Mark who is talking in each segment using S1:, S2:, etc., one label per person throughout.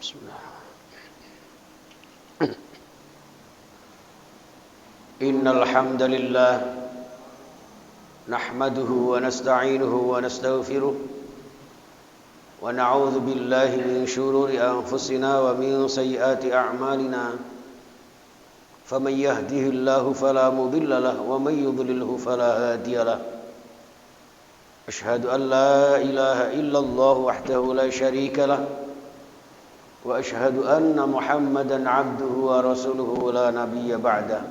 S1: Bismillah. Innal hamdalillah nahmaduhu wa nasta'inuhu wa nastaghfiruh wa na'udzu billahi min shururi anfusina wa min sayyiati a'malina faman yahdihillahu fala mudilla lahu wa man yudlilhu fala hadiya lahu ashhadu an la ilaha illallah wahdahu la syarika lahu wa ashhadu anna Muhammadan abduhu wa rasuluhu la nabiyya ba'dah.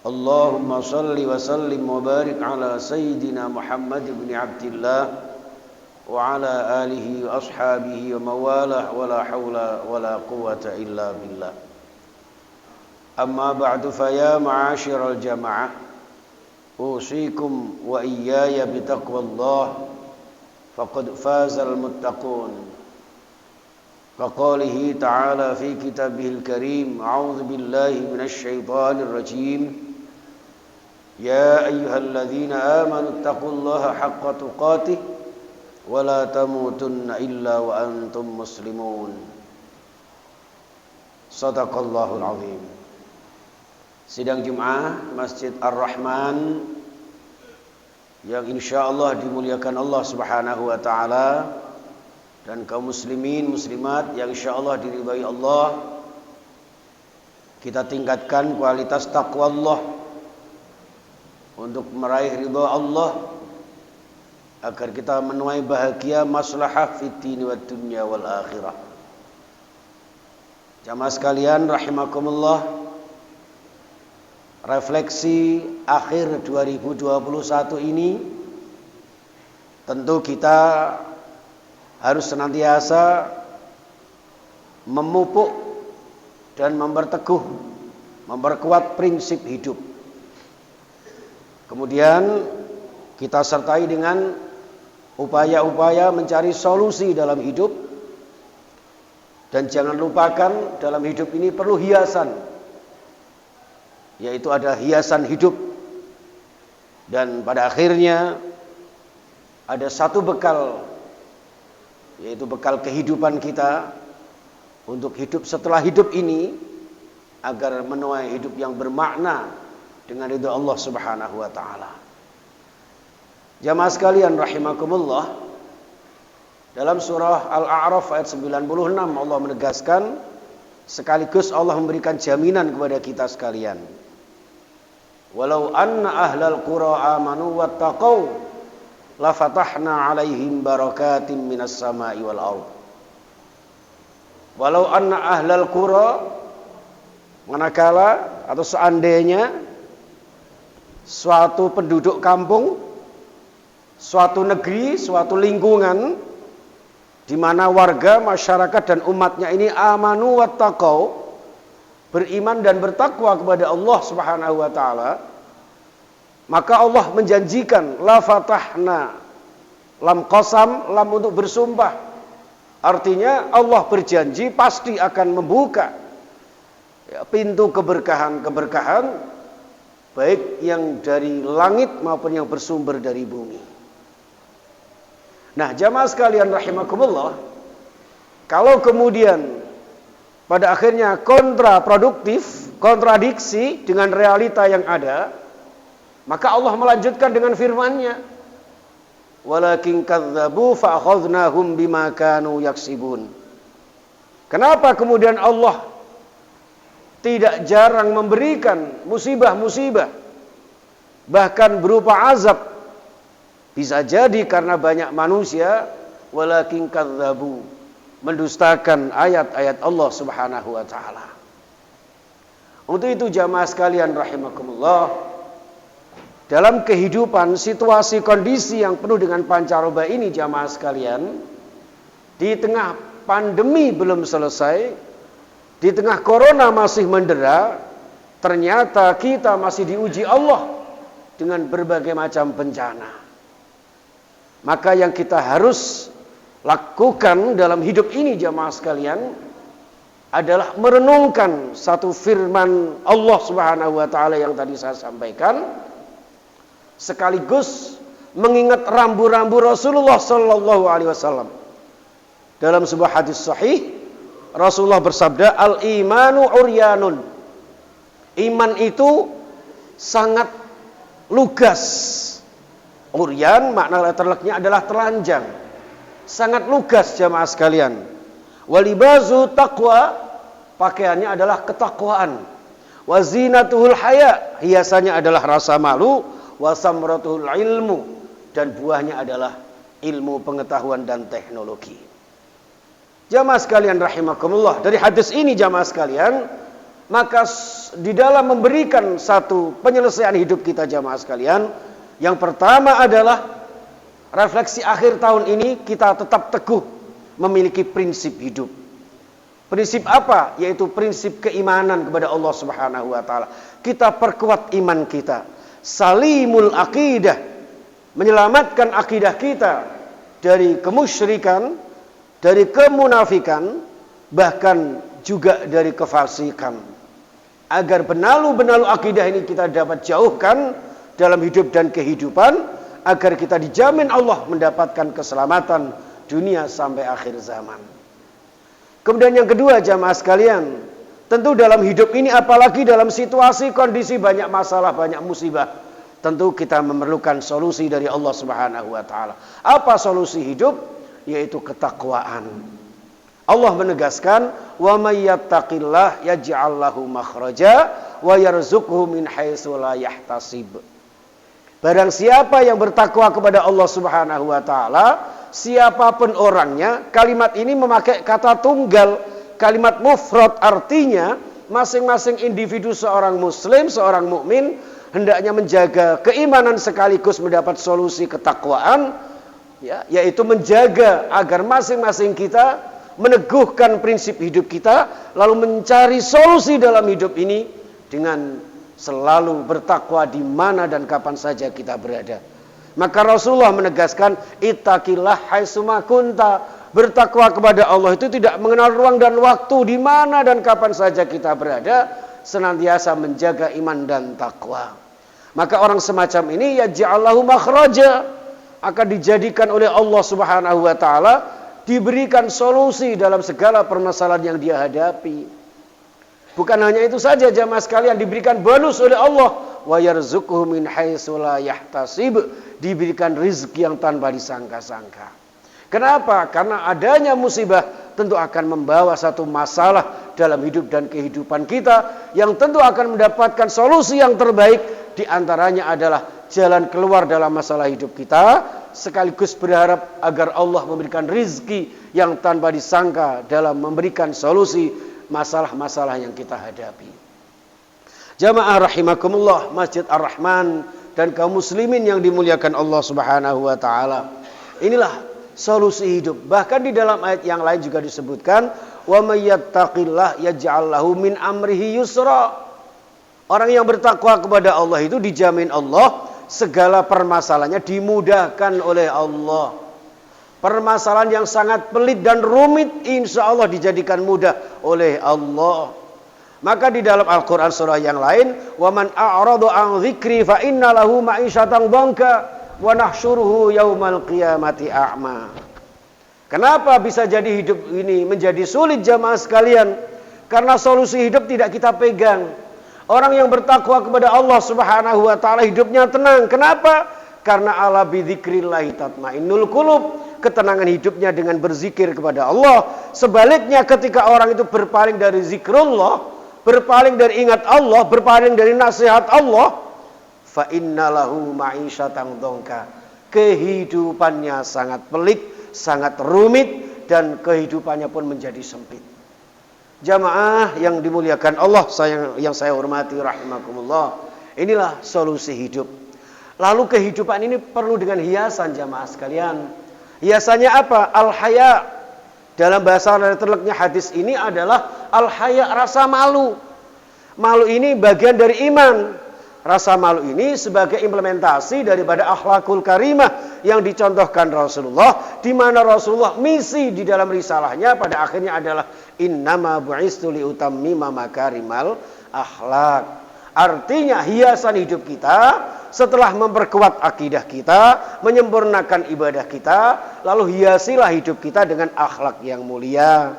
S1: Allahumma salli wa sallim wa barik ala sayyidina Muhammad ibn Abdillah wa ala alihi wa ashabihi wa mawalah wa la hawla wa la quwwata illa billah. Amma ba'du fa ya ma'asyiral jama'ah usikum wa iyaya bitaqwallah faqad fazal muttaqun. كقوله تعالى في كتابه الكريم أعوذ بالله من الشيطان الرجيم يا أيها الذين آمنوا اتقوا الله حق تقاته ولا تموتن إلا وأنتم مسلمون صدق الله العظيم. Sidang Jum'ah Masjid Ar-Rahman yang insyaallah dimuliakan Allah Subhanahu wa taala dan kaum muslimin muslimat yang insyaallah diridhai Allah. Kita tingkatkan kualitas takwa Allah untuk meraih ridha Allah agar kita menuai bahagia maslahah fid dini wad dunya wal akhirah. Jamaah sekalian rahimakumullah, refleksi akhir 2021 ini tentu kita harus senantiasa memupuk dan memperkuat prinsip hidup. Kemudian kita sertai dengan upaya-upaya mencari solusi dalam hidup. Dan jangan lupakan dalam hidup ini perlu hiasan, yaitu ada hiasan hidup. Dan pada akhirnya ada satu bekal, yaitu bekal kehidupan kita untuk hidup setelah hidup ini agar menuai hidup yang bermakna dengan ridha Allah Subhanahu wa taala. Jamaah sekalian rahimakumullah, dalam surah Al-A'raf ayat 96 Allah menegaskan sekaligus Allah memberikan jaminan kepada kita sekalian. Walau anna ahlal qura amanu wattaqau la fatahna alaihim barakatim minas sama'i wal ardh. Walau anna ahlal qura, manakala atau seandainya suatu penduduk kampung, suatu negeri, suatu lingkungan di mana warga, masyarakat dan umatnya ini amanu wattaqau, beriman dan bertakwa kepada Allah Subhanahu wa taala, maka Allah menjanjikan la fatahna, lam qasam, lam untuk bersumpah. Artinya Allah berjanji pasti akan membuka pintu keberkahan-keberkahan baik yang dari langit maupun yang bersumber dari bumi. Nah, jamaah sekalian rahimakumullah, kalau kemudian pada akhirnya kontraproduktif, kontradiksi dengan realita yang ada, maka Allah melanjutkan dengan firman-Nya, walakin kadzdzabu fa akhadnahum bima kanu yaksibun. Kenapa kemudian Allah tidak jarang memberikan musibah-musibah bahkan berupa azab? Bisa jadi karena banyak manusia walakin kadzdzabu, mendustakan ayat-ayat Allah Subhanahu wa taala. Untuk itu jamaah sekalian rahimakumullah, dalam kehidupan situasi kondisi yang penuh dengan pancaroba ini jamaah sekalian, di tengah pandemi belum selesai, di tengah corona masih mendera, ternyata kita masih diuji Allah dengan berbagai macam bencana. Maka yang kita harus lakukan dalam hidup ini jamaah sekalian adalah merenungkan satu firman Allah Subhanahu wa taala yang tadi saya sampaikan, sekaligus mengingat rambu-rambu Rasulullah sallallahu alaihi wasallam Dalam sebuah hadis sahih, Rasulullah bersabda, al-imanu uryanun. Iman itu sangat lugas. Uryan makna letterleknya adalah telanjang. Sangat lugas jamaah sekalian. Walibazu taqwa, pakaiannya adalah ketakwaan. Wazinatuhul haya, hiasannya adalah rasa malu. Wasamratuhul ilmu, dan buahnya adalah ilmu pengetahuan dan teknologi. Jamaah sekalian rahimakumullah, dari hadis ini jamaah sekalian, maka di dalam memberikan satu penyelesaian hidup kita jamaah sekalian, yang pertama adalah refleksi akhir tahun ini kita tetap teguh memiliki prinsip hidup. Prinsip apa? Yaitu prinsip keimanan kepada Allah Subhanahu wa taala. Kita perkuat iman kita. Salimul aqidah, menyelamatkan akidah kita dari kemusyrikan, dari kemunafikan, bahkan juga dari kefasikan. Agar benalu-benalu akidah ini kita dapat jauhkan dalam hidup dan kehidupan, agar kita dijamin Allah mendapatkan keselamatan dunia sampai akhir zaman. Kemudian yang kedua jamaah sekalian, tentu dalam hidup ini apalagi dalam situasi kondisi banyak masalah, banyak musibah, tentu kita memerlukan solusi dari Allah Subhanahu wa taala. Apa solusi hidup? Yaitu ketakwaan. Allah menegaskan, wa may yattaqillah yaj'al lahu makhraja wa yarzuqhu min haitsu la yahtasib. Barang siapa yang bertakwa kepada Allah Subhanahu wa taala, siapapun orangnya, kalimat ini memakai kata tunggal, kalimat mufrad, artinya masing-masing individu seorang muslim, seorang mukmin hendaknya menjaga keimanan sekaligus mendapat solusi ketakwaan, ya, yaitu menjaga agar masing-masing kita meneguhkan prinsip hidup kita, lalu mencari solusi dalam hidup ini dengan selalu bertakwa di mana dan kapan saja kita berada. Maka Rasulullah menegaskan, ittaqillah haitsuma kunta. Bertakwa kepada Allah itu tidak mengenal ruang dan waktu, di mana dan kapan saja kita berada, senantiasa menjaga iman dan takwa. Maka orang semacam ini yaj'allahu makhraja, akan dijadikan oleh Allah Subhanahu wa taala, diberikan solusi dalam segala permasalahan yang dia hadapi. Bukan hanya itu saja jamaah sekalian, diberikan bonus oleh Allah, wa yarzuqhu min haitsu la yahtasib, diberikan rezeki yang tanpa disangka-sangka. Kenapa? Karena adanya musibah tentu akan membawa satu masalah dalam hidup dan kehidupan kita, yang tentu akan mendapatkan solusi yang terbaik. Di antaranya adalah jalan keluar dalam masalah hidup kita, sekaligus berharap agar Allah memberikan rezeki yang tanpa disangka dalam memberikan solusi masalah-masalah yang kita hadapi. Jamaah rahimakumullah, Masjid Ar-Rahman dan kaum muslimin yang dimuliakan Allah Subhanahu wa taala. Inilah solusi hidup. Bahkan di dalam ayat yang lain juga disebutkan, wa may yattaqillah yaj'al lahu min amrihi yusra. Orang yang bertakwa kepada Allah itu dijamin Allah segala permasalahannya dimudahkan oleh Allah. Permasalahan yang sangat pelit dan rumit, insya Allah dijadikan mudah oleh Allah. Maka di dalam Al-Quran surah yang lain, وَمَنْ أَعْرَضُ عَنْ ذِكْرِ فَإِنَّ لَهُ مَعِيشَةً ضَنْكَ وَنَحْشُرُهُ يَوْمَ الْقِيَامَةِ أَعْمَى. Kenapa bisa jadi hidup ini menjadi sulit jamaah sekalian? Karena solusi hidup tidak kita pegang. Orang yang bertakwa kepada Allah Subhanahu wa taala hidupnya tenang. Kenapa? Karena ala bidzikrillahi tatmainnul qulub. Ketenangan hidupnya dengan berzikir kepada Allah. Sebaliknya ketika orang itu berpaling dari zikrullah, berpaling dari ingat Allah, berpaling dari nasihat Allah, fa innalahu ma'isyatan dhanka. Kehidupannya sangat pelik, sangat rumit, dan kehidupannya pun menjadi sempit. Jamaah yang dimuliakan Allah, yang saya hormati rahimakumullah, inilah solusi hidup. Lalu kehidupan ini perlu dengan hiasan jamaah sekalian. Hiasannya apa? Al-haya. Dalam bahasa terleknya hadis ini adalah al-haya, rasa malu. Malu ini bagian dari iman. Rasa malu ini sebagai implementasi daripada akhlakul karimah yang dicontohkan Rasulullah, di mana Rasulullah misi di dalam risalahnya pada akhirnya adalah innama bu'istu liutammima makarimal akhlak. Artinya hiasan hidup kita setelah memperkuat akidah kita, menyempurnakan ibadah kita, lalu hiasilah hidup kita dengan akhlak yang mulia.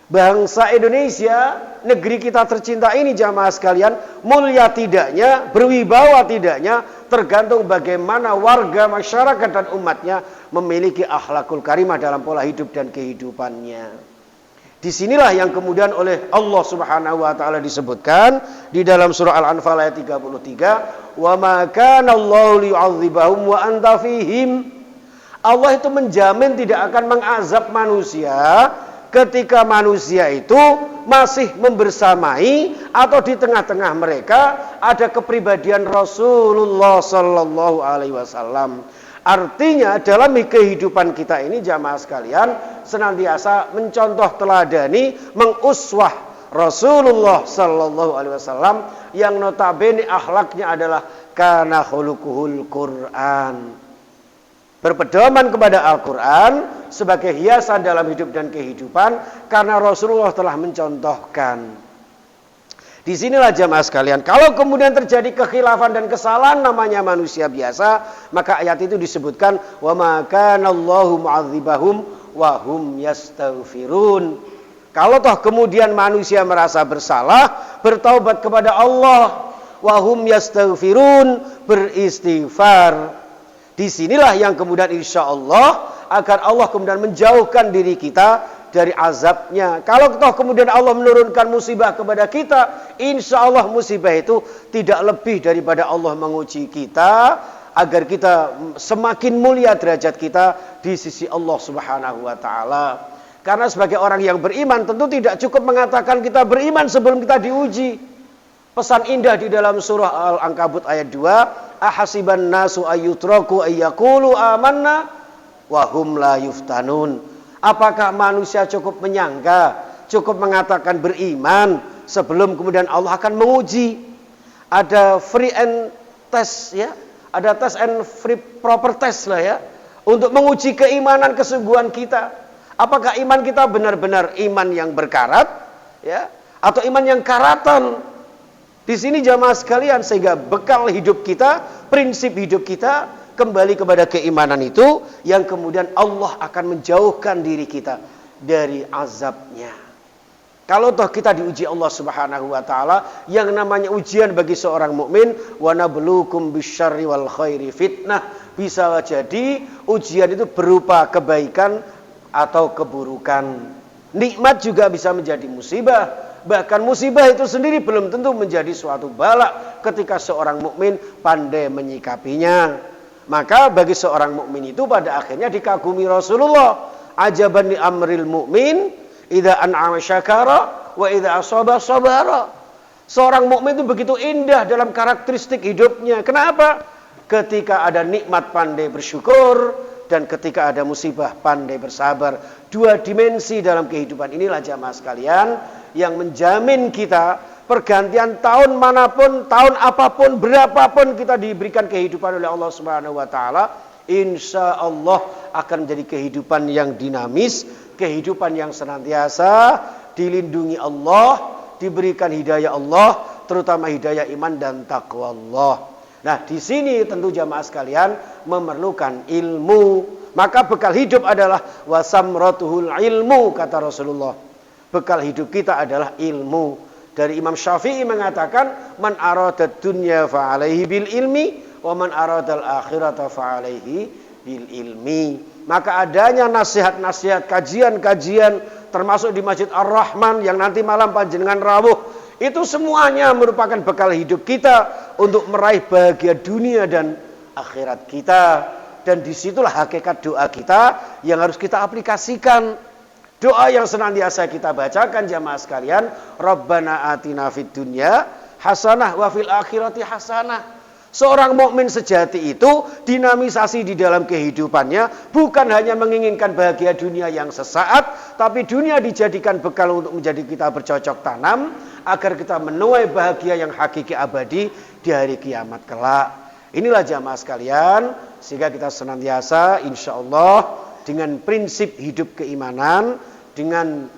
S1: Bangsa Indonesia, negeri kita tercinta ini jamaah sekalian, mulia tidaknya, berwibawa tidaknya, tergantung bagaimana warga, masyarakat dan umatnya memiliki akhlakul karimah dalam pola hidup dan kehidupannya. Disinilah yang kemudian oleh Allah Subhanahu wa taala disebutkan di dalam surah Al-Anfal ayat 33, "Wa ma kana Allahu liyu'adzibahum wa anta fihim." Allah itu menjamin tidak akan mengazab manusia ketika manusia itu masih membersamai atau di tengah-tengah mereka ada kepribadian Rasulullah sallallahu alaihi wasallam. Artinya dalam kehidupan kita ini jamaah sekalian senantiasa mencontoh teladani, menguswah Rasulullah sallallahu alaihi wasallam yang notabene akhlaknya adalah kana khuluquhul Quran. Berpedoman kepada Al-Quran sebagai hiasan dalam hidup dan kehidupan karena Rasulullah telah mencontohkan. Disinilah jamaah sekalian, kalau kemudian terjadi kekhilafan dan kesalahan namanya manusia biasa, maka ayat itu disebutkan wa ma kana Allahu mu'adzibahum wa hum yastaghfirun. Kalau toh kemudian manusia merasa bersalah, bertaubat kepada Allah, wa hum yastaghfirun, beristighfar. Disinilah yang kemudian insya Allah agar Allah kemudian menjauhkan diri kita dari azabnya. Kalau toh kemudian Allah menurunkan musibah kepada kita, insya Allah musibah itu tidak lebih daripada Allah menguji kita agar kita semakin mulia derajat kita di sisi Allah Subhanahu wa taala. Karena sebagai orang yang beriman tentu tidak cukup mengatakan kita beriman sebelum kita diuji. Pesan indah di dalam surah Al-Ankabut ayat 2, ahasiban nasu ayyutraku ayyaqulu amanna wa hum la yuftanun. Apakah manusia cukup menyangka, cukup mengatakan beriman sebelum kemudian Allah akan menguji? Ada free and test ya, ada test and free proper test lah ya, untuk menguji keimanan kesungguhan kita. Apakah iman kita benar-benar iman yang berkarat ya, atau iman yang karatan? Di sini jamaah sekalian, sehingga bekal hidup kita, prinsip hidup kita kembali kepada keimanan itu yang kemudian Allah akan menjauhkan diri kita dari azabnya. Kalau toh kita diuji Allah Subhanahu wa taala, yang namanya ujian bagi seorang mukmin, wa nabluukum bisyarri wal khairi fitnah, bisa jadi ujian itu berupa kebaikan atau keburukan. Nikmat juga bisa menjadi musibah. Bahkan musibah itu sendiri belum tentu menjadi suatu bala ketika seorang mukmin pandai menyikapinya. Maka bagi seorang mukmin itu pada akhirnya dikagumi Rasulullah. Ajaban li amril mukmin idza an'ama syakara wa idza asaba sabara. Seorang mukmin itu begitu indah dalam karakteristik hidupnya. Kenapa? Ketika ada nikmat pandai bersyukur dan ketika ada musibah pandai bersabar. Dua dimensi dalam kehidupan inilah jamaah sekalian yang menjamin kita pergantian tahun manapun, tahun apapun, berapapun kita diberikan kehidupan oleh Allah Subhanahu wa taala, insya Allah akan menjadi kehidupan yang dinamis, kehidupan yang senantiasa dilindungi Allah, diberikan hidayah Allah, terutama hidayah iman dan takwa Allah. Nah, di sini tentu jamaah sekalian memerlukan ilmu. Maka bekal hidup adalah wasamratuhul ilmu, kata Rasulullah. Bekal hidup kita adalah ilmu. Dari Imam Syafi'i mengatakan, man aradad dunya fa alaihi bil ilmi wa man aradal akhirata fa alaihi bil ilmi. Maka adanya nasihat-nasihat, kajian-kajian termasuk di Masjid Ar-Rahman yang nanti malam panjenengan rawuh, itu semuanya merupakan bekal hidup kita untuk meraih bahagia dunia dan akhirat kita. Dan disitulah hakikat doa kita yang harus kita aplikasikan. Doa yang senantiasa kita bacakan jamaah sekalian, Rabbana atina fid dunya hasanah wa fil akhirati hasanah. Seorang mukmin sejati itu dinamisasi di dalam kehidupannya bukan hanya menginginkan bahagia dunia yang sesaat, tapi dunia dijadikan bekal untuk menjadi kita bercocok tanam agar kita menuai bahagia yang hakiki abadi di hari kiamat kelak. Inilah jamaah sekalian, sehingga kita senantiasa insya Allah dengan prinsip hidup keimanan, dengan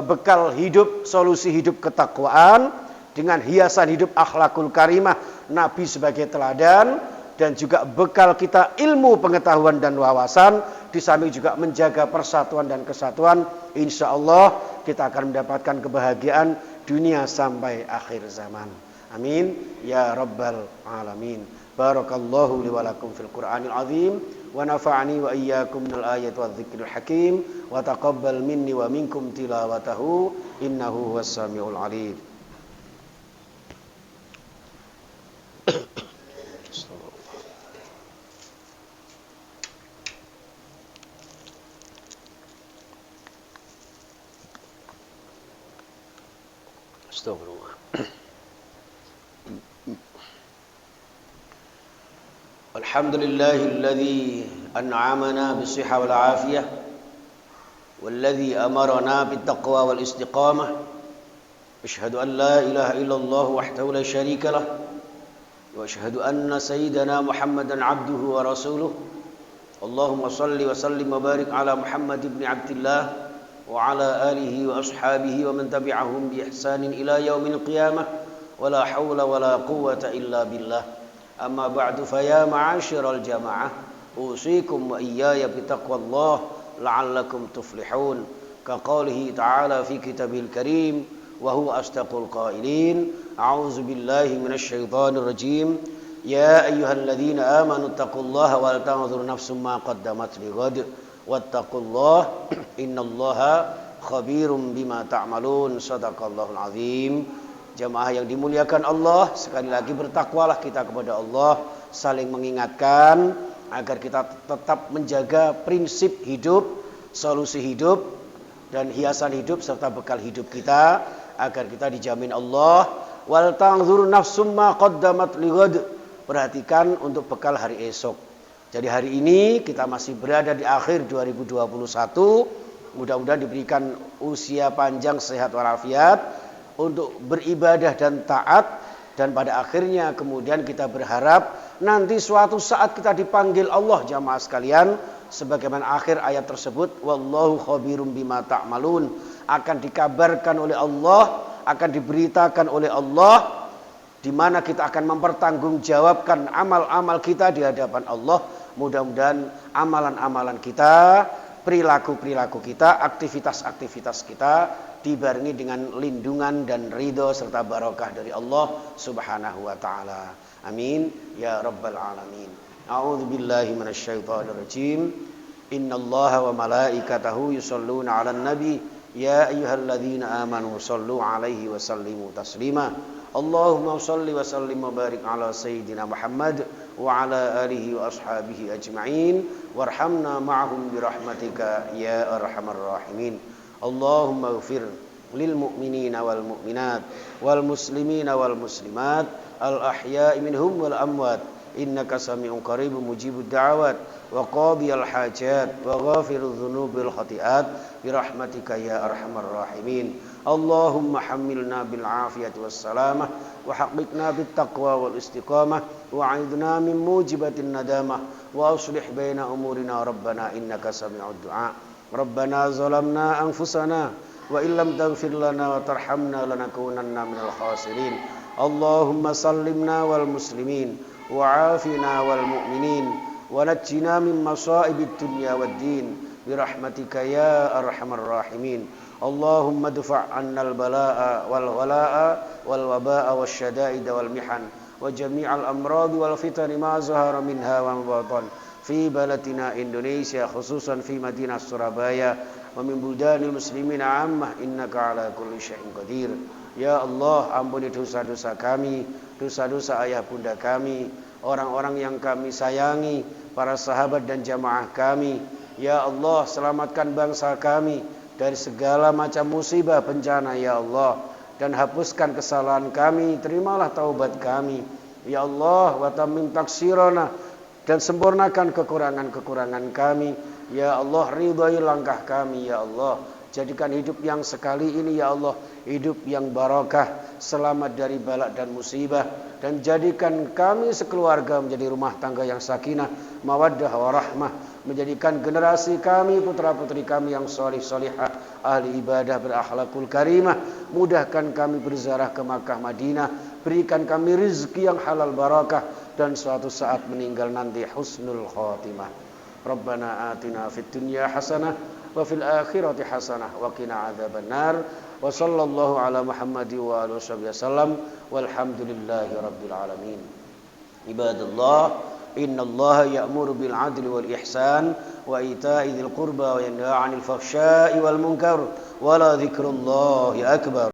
S1: bekal hidup, solusi hidup ketakwaan, dengan hiasan hidup akhlakul karimah, Nabi sebagai teladan, dan juga bekal kita ilmu, pengetahuan dan wawasan, di samping juga menjaga persatuan dan kesatuan. Insya Allah kita akan mendapatkan kebahagiaan dunia sampai akhir zaman. Amin ya rabbal alamin. Barakallahu li wa lakum fil Qur'anil azim wa nafa'ani wa iyyakum minal ayati wadh-dhikril hakim wa taqabbal minni wa minkum tilawatahu innahu huwas samiul alim. Astagfirullah. Alhamdulillahilladzi an'amana bis-sihhah wal 'afiyah walladzi amarna bit-taqwa wal istiqamah. Asyhadu an la ilaha illallah wahdahu la syarika lah wa asyhadu anna sayyidana Muhammadan 'abduhu wa rasuluh. Allahumma shalli wa sallim wa barik ala Muhammad ibn Abdillah wa ala alihi wa ashabihi wa man tabi'ahum bi ihsanin ila yaumil qiyamah wa la hawla wa la quwwata illa billah. Amma ba'du, fa ya ma'asyiral jamaah usikum wa iyaya bi taqwallah la'allakum tuflihun. Ka qaulihi ta'ala fi kitabil karim wa huwa astaqul qailin. A'udzu billahi minasy syaithanir rajim. Ya ayyuhalladzina amanu taqullaha wal tanzur nafsum ma qaddamat lighad wattaqullah innallaha khabirum bima ta'malun. Shadaqallahul azim. Jamaah yang dimuliakan Allah, sekali lagi bertakwalah kita kepada Allah, saling mengingatkan agar kita tetap menjaga prinsip hidup, solusi hidup dan hiasan hidup serta bekal hidup kita agar kita dijamin Allah. Wal tanzur nafsum ma qaddamat lighad. Perhatikan untuk bekal hari esok. Jadi hari ini kita masih berada di akhir 2021. Mudah-mudahan diberikan usia panjang, sehat walafiat untuk beribadah dan taat, dan pada akhirnya kemudian kita berharap nanti suatu saat kita dipanggil Allah, jamaah sekalian, sebagaimana akhir ayat tersebut, wallahu khabirum bima ta'malun, akan dikabarkan oleh Allah, akan diberitakan oleh Allah, di mana kita akan mempertanggungjawabkan amal-amal kita di hadapan Allah. Mudah-mudahan amalan-amalan kita, perilaku-perilaku kita, aktivitas-aktivitas kita dibarengi dengan lindungan dan ridho serta barakah dari Allah Subhanahu wa taala. Amin ya rabbal alamin. A'udzu billahi minasyaitonir rajim. Innallaha wa malaikatahu yusholluna 'alan nabi ya ayyuhalladzina amanu shallu 'alaihi wa sallimu taslima. Allahumma shalli wa sallim wa barik ala sayyidina Muhammad wa ala alihi wa ashabihi ajma'in warhamna ma'hum birahmatika ya arhamar rahimin. Allahumma ighfir lil mu'minina wal mu'minat wal muslimina wal muslimat al ahya'i minhum wal amwat innaka sami'un qaribun mujibud da'awat wa qadiyal hajat wa ghafirudz dzunubil khati'at birahmatika ya arhamar rahimin. Allahumma hammilna bil afiyati was salamah wa haqiqna bit taqwa wal istiqamah wa a'idna min mujibatin nadamah wa aslih baina umurina rabbana innaka sami'ud du'a. Rabbana zalamna anfusana wa illam taghfir lana wa tarhamna lanakunanna minal khasirin. Allahumma sallimna wal muslimin wa afina wal mu'minin wa najjina min masaibid dunya wad din birahmatika ya arhamar rahimin. Allahumma dfa' 'annal balaa'a wal walaa'a wal wabaa'a wasyada'ida wal mihan wa jami'al amrad wal fitan ma zahara minha wa ma batan fi baladina Indonesia khususan fi Madinah Surabaya wa min buldanil muslimin 'ammah innaka 'ala kulli syai'in qadir. Ya Allah, ampuni dosa-dosa kami, dosa-dosa ayah bunda kami, orang-orang yang kami sayangi, para sahabat dan jamaah kami. Ya Allah, selamatkan bangsa kami dari segala macam musibah bencana ya Allah, dan hapuskan kesalahan kami, terimalah taubat kami ya Allah, wa tamim taksirana, dan sempurnakan kekurangan-kekurangan kami ya Allah, ridhai langkah kami ya Allah, jadikan hidup yang sekali ini ya Allah hidup yang barakah, selamat dari bala dan musibah, dan jadikan kami sekeluarga menjadi rumah tangga yang sakinah, mawaddah warahmah, menjadikan generasi kami, putra-putri kami yang solih-solihah, ahli ibadah, berakhlakul karimah. Mudahkan kami berziarah ke Makkah Madinah, berikan kami rezeki yang halal barakah, dan suatu saat meninggal nanti husnul khatimah. Rabbana atina fid dunya hasanah wa fil akhirati hasanah wa qina adzabannar. Wa sallallahu ala Muhammadi wa alihi wasallam walhamdulillahi rabbil alamin. Ibadallah, innallaha ya'muru bil 'adli wal ihsan wa ita'i dzil qurba wa yanha 'anil fahsya'i wal munkar wa la dzikrullahi akbar.